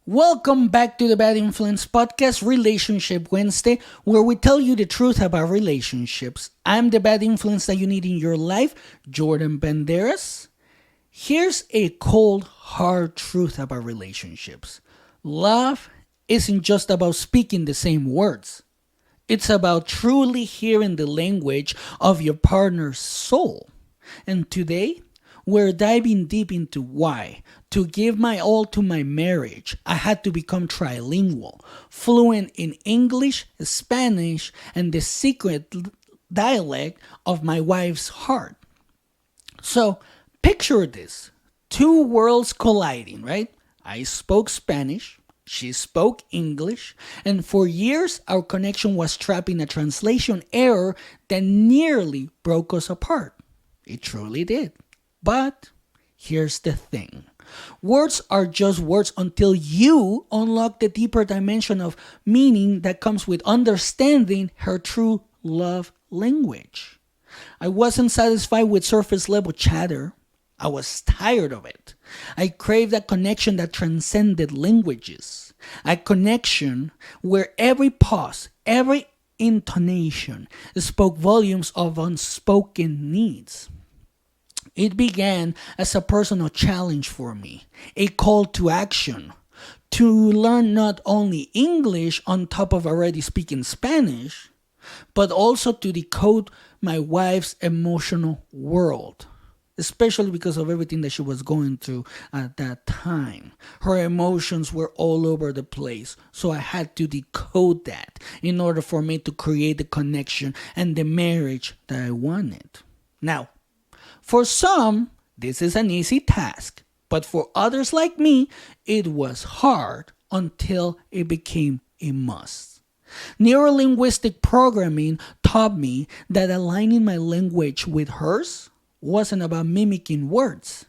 Welcome back to the Bad Influence Podcast, Relationship Wednesday, where we tell you the truth about relationships. I'm the bad influence that you need in your life, Jordan Banderas. Here's a cold, hard truth about relationships. Love isn't just about speaking the same words. It's about truly hearing the language of your partner's soul. And today, we're diving deep into why. To give my all to my marriage, I had to become trilingual, fluent in English, Spanish, and the secret dialect of my wife's heart. So, picture this. Two worlds colliding, right? I spoke Spanish, she spoke English, and for years our connection was trapped in a translation error that nearly broke us apart. It truly did. But here's the thing. Words are just words until you unlock the deeper dimension of meaning that comes with understanding her true love language. I wasn't satisfied with surface level chatter. I was tired of it. I craved a connection that transcended languages. A connection where every pause, every intonation spoke volumes of unspoken needs. It began as a personal challenge for me, a call to action, to learn not only English on top of already speaking Spanish, but also to decode my wife's emotional world, especially because of everything that she was going through at that time. Her emotions were all over the place, so I had to decode that in order for me to create the connection and the marriage that I wanted. Now, for some, this is an easy task, but for others like me, it was hard until it became a must. Neurolinguistic programming taught me that aligning my language with hers wasn't about mimicking words.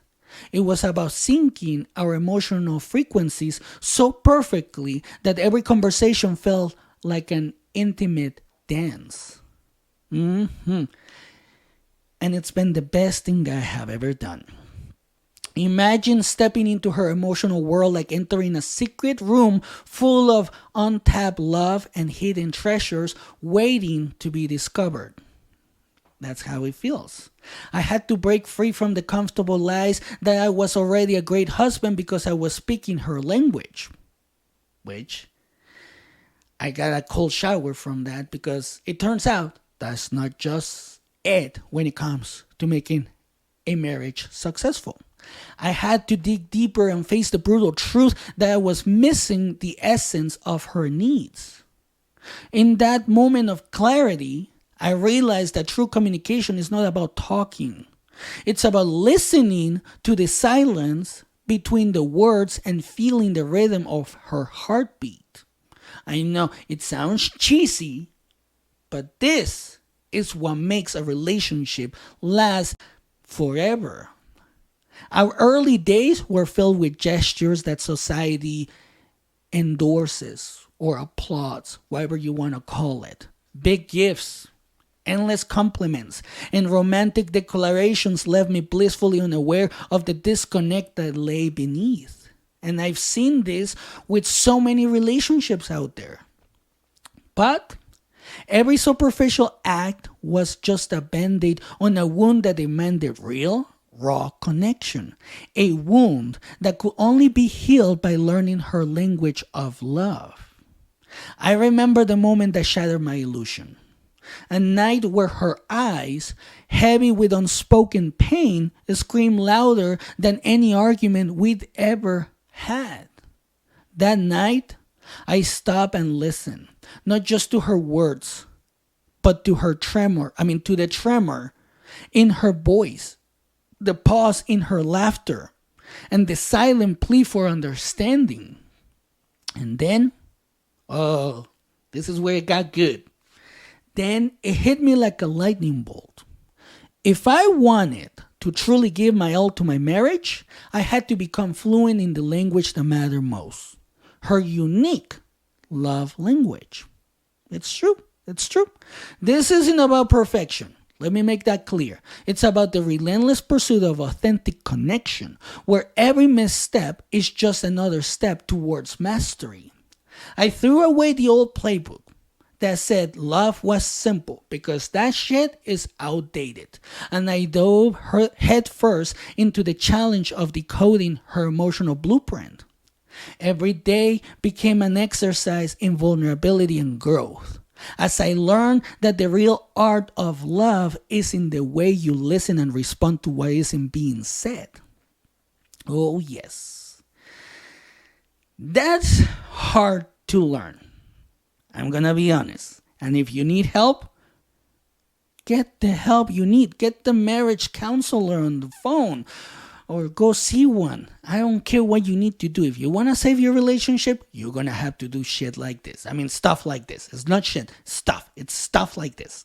It was about syncing our emotional frequencies so perfectly that every conversation felt like an intimate dance. And it's been the best thing that I have ever done. Imagine stepping into her emotional world like entering a secret room full of untapped love and hidden treasures waiting to be discovered. That's how it feels. I had to break free from the comfortable lies that I was already a great husband because I was speaking her language. Which, I got a cold shower from that because it turns out that's not just it when it comes to making a marriage successful. I had to dig deeper and face the brutal truth that I was missing the essence of her needs. In that moment of clarity, I realized that true communication is not about talking. It's about listening to the silence between the words and feeling the rhythm of her heartbeat. I know it sounds cheesy, but this is what makes a relationship last forever. Our early days were filled with gestures that society endorses or applauds, whatever you want to call it. Big gifts, endless compliments, and romantic declarations left me blissfully unaware of the disconnect that lay beneath. And I've seen this with so many relationships out there. But every superficial act was just a band-aid on a wound that demanded real, raw connection. A wound that could only be healed by learning her language of love. I remember the moment that shattered my illusion. A night where her eyes, heavy with unspoken pain, screamed louder than any argument we'd ever had. That night, I stopped and listened, not just to her words, but to to the tremor in her voice, the pause in her laughter, and the silent plea for understanding. And then, this is where it got good. Then it hit me like a lightning bolt. If I wanted to truly give my all to my marriage, I had to become fluent in the language that mattered most. Her unique love language. It's true. This isn't about perfection. Let me make that clear. It's about the relentless pursuit of authentic connection, where every misstep is just another step towards mastery. I threw away the old playbook that said love was simple because that shit is outdated. And I dove head first into the challenge of decoding her emotional blueprint. Every day became an exercise in vulnerability and growth, as I learned that the real art of love is in the way you listen and respond to what isn't being said. Oh, yes. That's hard to learn. I'm gonna be honest. And if you need help, get the help you need. Get the marriage counselor on the phone or go see one. I don't care what you need to do. If you want to save your relationship, you're going to have to do shit like this. I mean, stuff like this. It's not shit, stuff. It's stuff like this.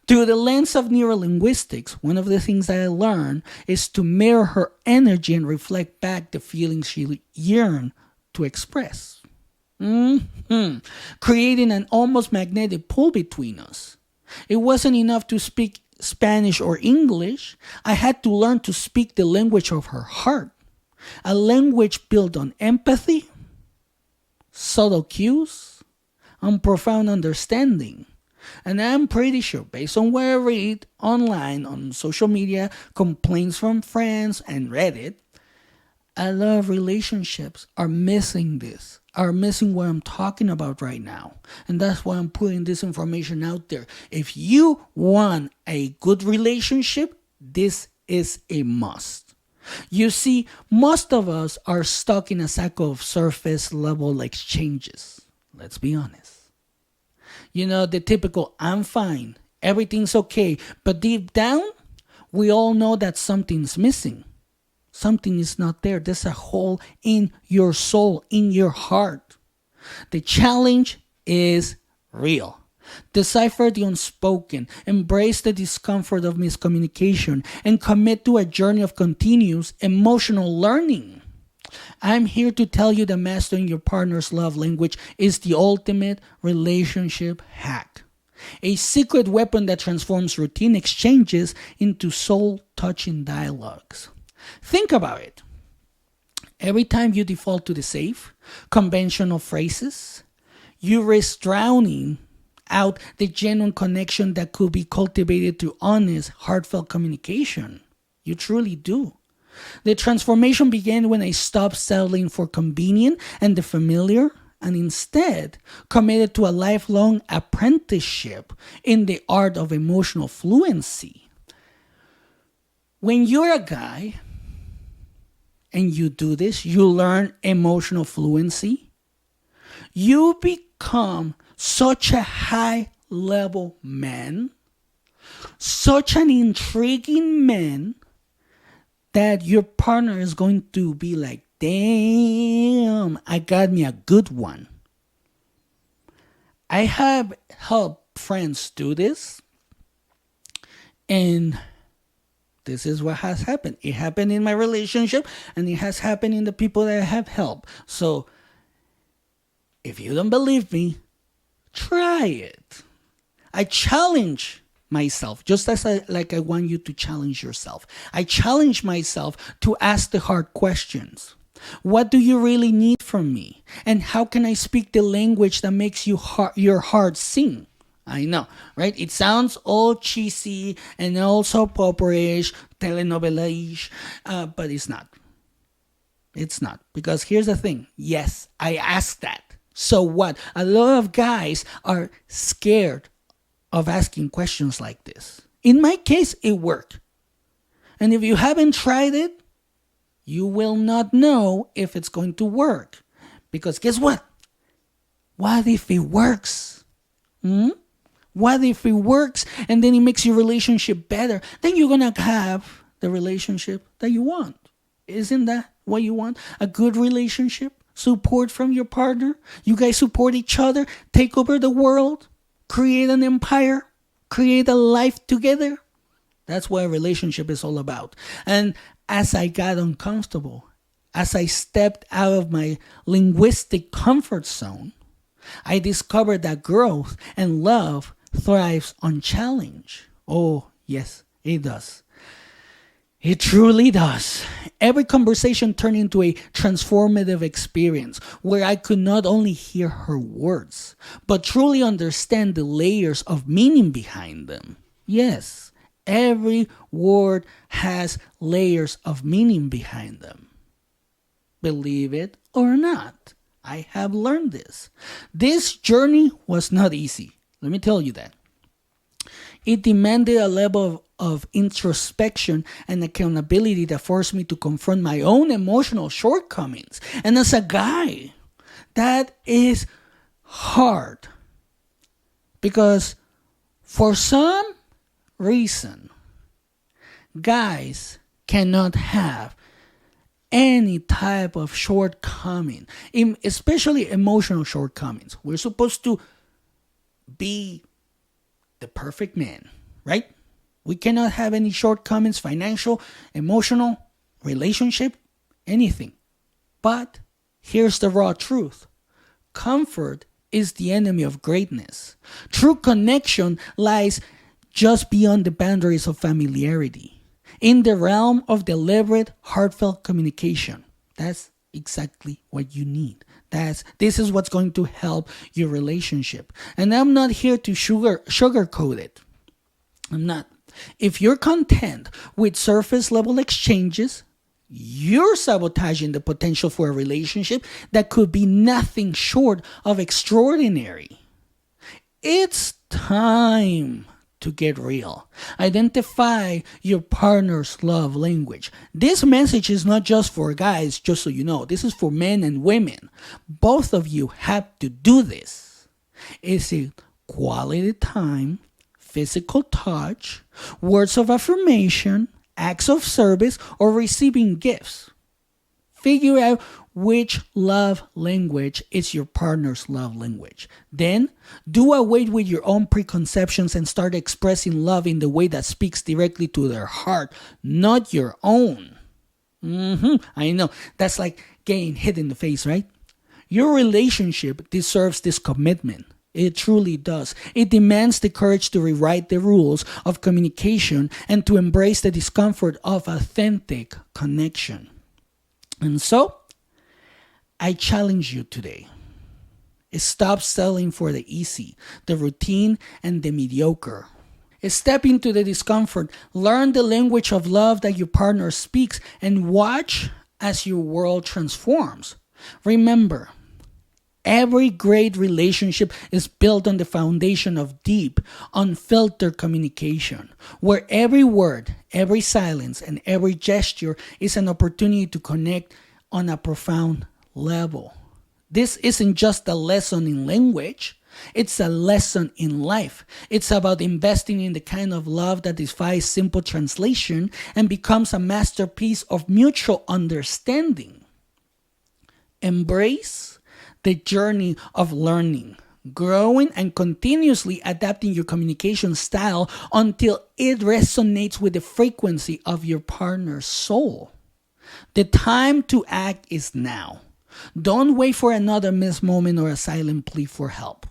Through the lens of neurolinguistics, one of the things I learned is to mirror her energy and reflect back the feelings she yearned to express. Creating an almost magnetic pull between us. It wasn't enough to speak Spanish or English. I had to learn to speak the language of her heart. A language built on empathy, subtle cues, and profound understanding. And I'm pretty sure, based on what I read online, on social media, complaints from friends, and Reddit, a lot of relationships are missing this, are missing what I'm talking about right now. And that's why I'm putting this information out there. If you want a good relationship, this is a must. You see, most of us are stuck in a cycle of surface level exchanges. Let's be honest. You know, the typical, I'm fine, everything's okay. But deep down, we all know that something's missing. Something is not there. There's a hole in your soul, in your heart. The challenge is real. Decipher the unspoken, embrace the discomfort of miscommunication, and commit to a journey of continuous emotional learning. I'm here to tell you that mastering your partner's love language is the ultimate relationship hack. A secret weapon that transforms routine exchanges into soul-touching dialogues. Think about it. Every time you default to the safe, conventional phrases, you risk drowning out the genuine connection that could be cultivated through honest, heartfelt communication. You truly do. The transformation began when I stopped settling for convenient and the familiar and instead committed to a lifelong apprenticeship in the art of emotional fluency. When you're a guy and you do this, you learn emotional fluency, you become such a high level man, such an intriguing man, that your partner is going to be like, damn, I got me a good one. I have helped friends do this, and this is what has happened. It happened in my relationship, and it has happened in the people that I have helped. So, if you don't believe me, try it. I challenge myself, just as I want you to challenge yourself. I challenge myself to ask the hard questions. What do you really need from me? And how can I speak the language that makes your heart sing? I know, right? It sounds all cheesy and also poperish, telenovela-ish, but it's not. It's not. Because here's the thing. Yes, I asked that. So what? A lot of guys are scared of asking questions like this. In my case, it worked. And if you haven't tried it, you will not know if it's going to work. Because guess what? What if it works? What if it works and then it makes your relationship better? Then you're going to have the relationship that you want. Isn't that what you want? A good relationship? Support from your partner? You guys support each other? Take over the world? Create an empire? Create a life together? That's what a relationship is all about. And as I got uncomfortable, as I stepped out of my linguistic comfort zone, I discovered that growth and love thrives on challenge. Oh, Yes, it does. It truly does. Every conversation turned into a transformative experience where I could not only hear her words, but truly understand the layers of meaning behind them. Yes, every word has layers of meaning behind them. Believe it or not, I have learned this. This journey was not easy. Let me tell you that. It demanded a level of introspection and accountability that forced me to confront my own emotional shortcomings. And as a guy, that is hard because for some reason, guys cannot have any type of shortcoming, especially emotional shortcomings. We're supposed to be the perfect man, right? We cannot have any shortcomings, financial, emotional, relationship, anything. But here's the raw truth. Comfort is the enemy of greatness. True connection lies just beyond the boundaries of familiarity, in the realm of deliberate, heartfelt communication. That's exactly what you need. This is what's going to help your relationship. And I'm not here to sugarcoat it. I'm not. If you're content with surface level exchanges, you're sabotaging the potential for a relationship that could be nothing short of extraordinary. It's time to get real. Identify your partner's love language. This message is not just for guys, just so you know. This is for men and women. Both of you have to do this. Is it quality time, physical touch, words of affirmation, acts of service, or receiving gifts? Figure out which love language is your partner's love language. Then, do away with your own preconceptions and start expressing love in the way that speaks directly to their heart, not your own. I know, that's like getting hit in the face, right? Your relationship deserves this commitment. It truly does. It demands the courage to rewrite the rules of communication and to embrace the discomfort of authentic connection. And so, I challenge you today. Stop settling for the easy, the routine, and the mediocre. Step into the discomfort. Learn the language of love that your partner speaks and watch as your world transforms. Remember, every great relationship is built on the foundation of deep, unfiltered communication, where every word, every silence, and every gesture is an opportunity to connect on a profound level. This isn't just a lesson in language, it's a lesson in life. It's about investing in the kind of love that defies simple translation and becomes a masterpiece of mutual understanding. Embrace the journey of learning, growing, and continuously adapting your communication style until it resonates with the frequency of your partner's soul. The time to act is now. Don't wait for another missed moment or a silent plea for help.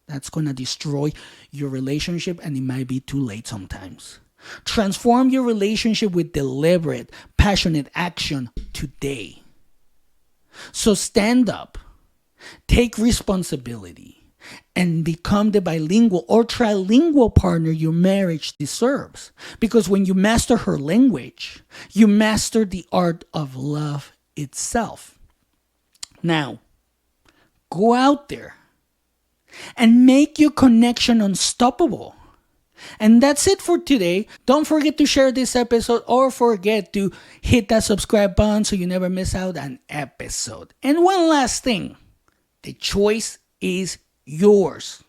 That's going to destroy your relationship, and it might be too late sometimes. Transform your relationship with deliberate, passionate action today. So stand up, take responsibility, and become the bilingual or trilingual partner your marriage deserves. Because when you master her language, you master the art of love itself. Now, go out there and make your connection unstoppable. And that's it for today. Don't forget to share this episode or forget to hit that subscribe button so you never miss out an episode. And one last thing, the choice is yours.